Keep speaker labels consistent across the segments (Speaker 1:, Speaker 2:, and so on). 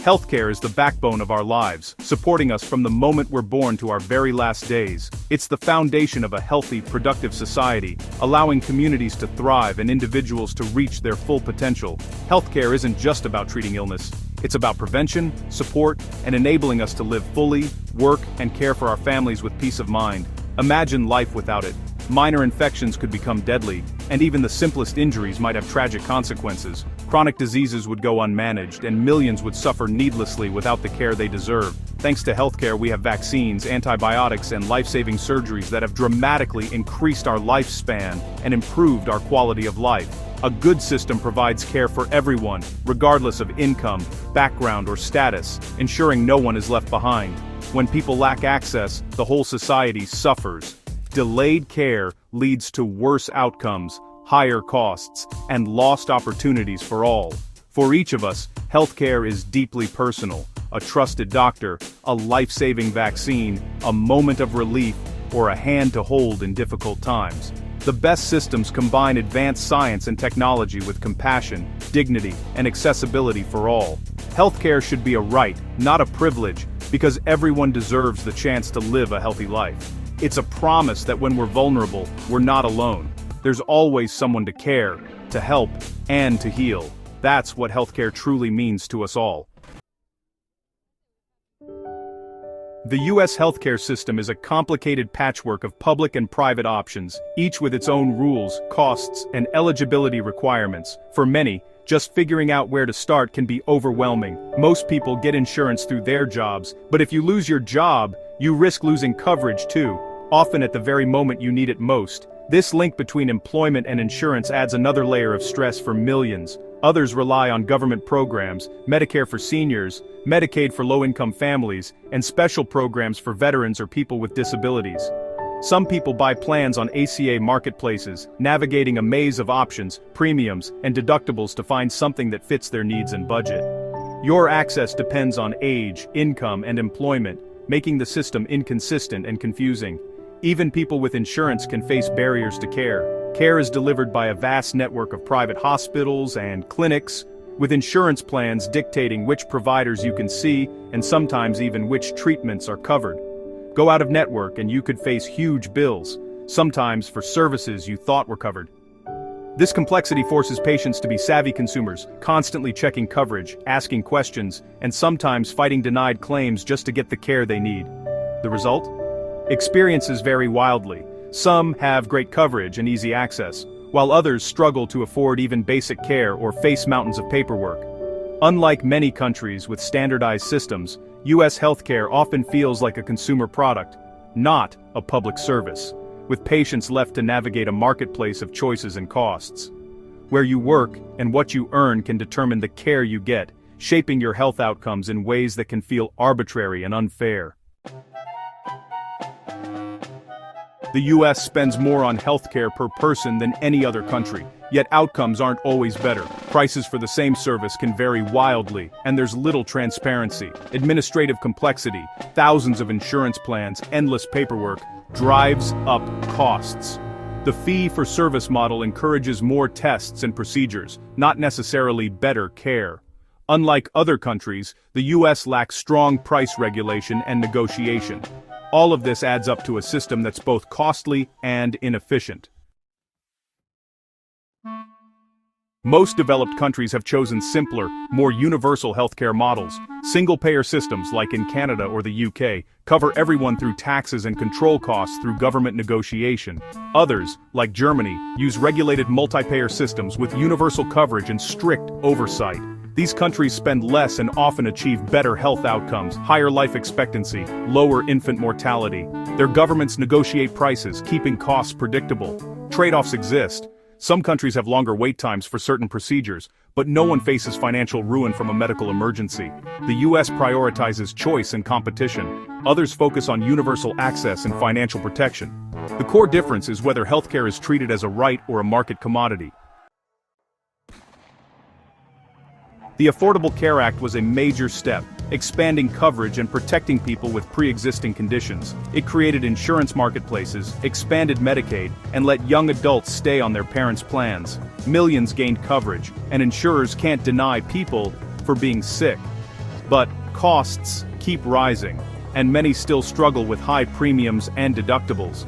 Speaker 1: Healthcare is the backbone of our lives, supporting us from the moment we're born to our very last days. It's the foundation of a healthy, productive society, allowing communities to thrive and individuals to reach their full potential. Healthcare isn't just about treating illness. It's about prevention, support, and enabling us to live fully, work, and care for our families with peace of mind. Imagine life without it. Minor infections could become deadly, and even the simplest injuries might have tragic consequences. Chronic diseases would go unmanaged, and millions would suffer needlessly without the care they deserve. Thanks to healthcare, we have vaccines, antibiotics, and life-saving surgeries that have dramatically increased our lifespan and improved our quality of life. A good system provides care for everyone, regardless of income, background, or status, ensuring no one is left behind. When people lack access, the whole society suffers. Delayed care leads to worse outcomes, higher costs, and lost opportunities for all. For each of us, healthcare is deeply personal. A trusted doctor, a life-saving vaccine, a moment of relief, or a hand to hold in difficult times. The best systems combine advanced science and technology with compassion, dignity, and accessibility for all. Healthcare should be a right, not a privilege, because everyone deserves the chance to live a healthy life. It's a promise that when we're vulnerable, we're not alone. There's always someone to care, to help, and to heal. That's what healthcare truly means to us all. The U.S. healthcare system is a complicated patchwork of public and private options, each with its own rules, costs, and eligibility requirements. For many, just figuring out where to start can be overwhelming. Most people get insurance through their jobs, but if you lose your job, you risk losing coverage too, often at the very moment you need it most. This link between employment and insurance adds another layer of stress for millions. Others rely on government programs, Medicare for seniors, Medicaid for low-income families, and special programs for veterans or people with disabilities. Some people buy plans on ACA marketplaces, navigating a maze of options, premiums, and deductibles to find something that fits their needs and budget. Your access depends on age, income, and employment, making the system inconsistent and confusing. Even people with insurance can face barriers to care. Care is delivered by a vast network of private hospitals and clinics, with insurance plans dictating which providers you can see and sometimes even which treatments are covered. Go out of network and you could face huge bills, sometimes for services you thought were covered. This complexity forces patients to be savvy consumers, constantly checking coverage, asking questions, and sometimes fighting denied claims just to get the care they need. The result? Experiences vary wildly. Some have great coverage and easy access, while others struggle to afford even basic care or face mountains of paperwork. Unlike many countries with standardized systems, U.S. healthcare often feels like a consumer product, not a public service, with patients left to navigate a marketplace of choices and costs. Where you work and what you earn can determine the care you get, shaping your health outcomes in ways that can feel arbitrary and unfair. The U.S. spends more on healthcare per person than any other country, yet outcomes aren't always better. Prices for the same service can vary wildly, and there's little transparency. Administrative complexity, thousands of insurance plans, endless paperwork, drives up costs. The fee-for-service model encourages more tests and procedures, not necessarily better care. Unlike other countries, the U.S. lacks strong price regulation and negotiation. All of this adds up to a system that's both costly and inefficient. Most developed countries have chosen simpler, more universal healthcare models. Single-payer systems, like in Canada or the UK, cover everyone through taxes and control costs through government negotiation. Others, like Germany, use regulated multi-payer systems with universal coverage and strict oversight. These countries spend less and often achieve better health outcomes, higher life expectancy, lower infant mortality. Their governments negotiate prices, keeping costs predictable. Trade-offs exist. Some countries have longer wait times for certain procedures, but no one faces financial ruin from a medical emergency. The U.S. prioritizes choice and competition. Others focus on universal access and financial protection. The core difference is whether healthcare is treated as a right or a market commodity. The Affordable Care Act was a major step, expanding coverage and protecting people with pre-existing conditions. It created insurance marketplaces, expanded Medicaid, and let young adults stay on their parents' plans. Millions gained coverage, and insurers can't deny people for being sick. But costs keep rising, and many still struggle with high premiums and deductibles.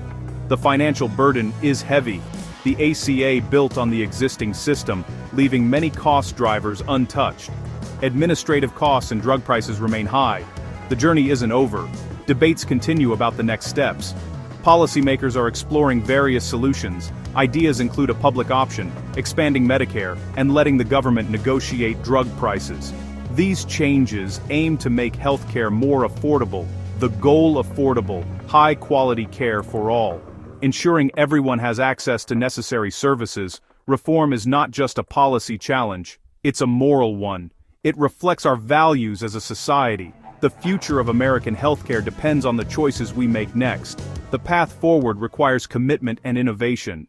Speaker 1: The financial burden is heavy. The ACA built on the existing system, leaving many cost drivers untouched. Administrative costs and drug prices remain high. The journey isn't over. Debates continue about the next steps. Policymakers are exploring various solutions. Ideas include a public option, expanding Medicare, and letting the government negotiate drug prices. These changes aim to make healthcare more affordable. The goal: affordable, high-quality care for all. Ensuring everyone has access to necessary services, reform is not just a policy challenge, it's a moral one. It reflects our values as a society. The future of American healthcare depends on the choices we make next. The path forward requires commitment and innovation.